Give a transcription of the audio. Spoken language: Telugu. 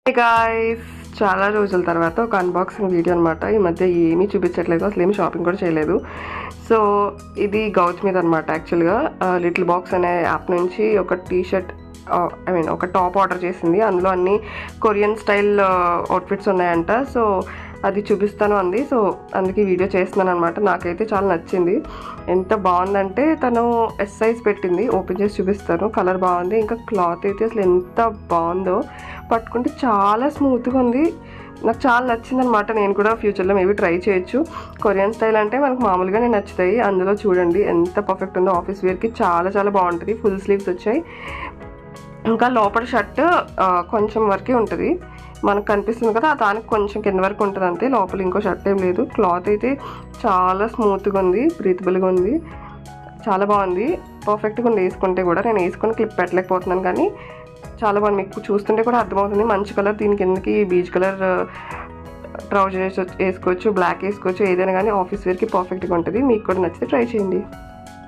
హే గాయ్స్, చాలా రోజుల తర్వాత ఒక అన్బాక్సింగ్ వీడియో అనమాట. ఈ మధ్య ఏమీ చూపించట్లేదు, అసలు ఏమి షాపింగ్ కూడా చేయలేదు. సో ఇది గౌచ్ మీద అనమాట. యాక్చువల్గా లిటిల్ బాక్స్ అనే యాప్ నుంచి ఒక టీషర్ట్ ఒక టాప్ ఆర్డర్ చేసింది. అందులో అన్ని కొరియన్ స్టైల్ అవుట్ఫిట్స్ ఉన్నాయంట. సో అది చూపిస్తాను అంది. సో అందుకే వీడియో చేస్తున్నాను అనమాట. నాకైతే చాలా నచ్చింది. ఎంత బాగుందంటే తను ఎస్ సైజ్ పెట్టింది. ఓపెన్ చేసి చూపిస్తాను. కలర్ బాగుంది, ఇంకా క్లాత్ అయితే అసలు ఎంత బాగుందో. పట్టుకుంటే చాలా స్మూత్గా ఉంది. నాకు చాలా నచ్చింది అనమాట. నేను కూడా ఫ్యూచర్లో మేబీ ట్రై చేయొచ్చు. కొరియన్ స్టైల్ అంటే మనకు మామూలుగానే నచ్చుతాయి. అందులో చూడండి ఎంత పర్ఫెక్ట్ ఉందో. ఆఫీస్ వేర్కి చాలా చాలా బాగుంటుంది. ఫుల్ స్లీవ్స్ వచ్చాయి. ఇంకా లోపల షర్ట్ కొంచెం వరకే ఉంటుంది, మనకు కనిపిస్తుంది కదా, దానికి కొంచెం కింద వరకు ఉంటుంది అంతే. లోపల ఇంకో షర్ట్ ఏం లేదు. క్లాత్ అయితే చాలా స్మూత్గా ఉంది, బ్రీతబుల్గా ఉంది, చాలా బాగుంది. పర్ఫెక్ట్గా ఉంది వేసుకుంటే కూడా. నేను వేసుకొని క్లిప్ పెట్టలేకపోతున్నాను కానీ చాలా బాగుంది. మీకు చూస్తుంటే కూడా అర్థమవుతుంది. మంచి కలర్. దీని కిందకి బీచ్ కలర్ ట్రౌజర్స్ వేసుకోవచ్చు, బ్లాక్ వేసుకోవచ్చు, ఏదైనా కానీ ఆఫీస్ వేర్కి పర్ఫెక్ట్గా ఉంటుంది. మీకు కూడా నచ్చితే ట్రై చేయండి.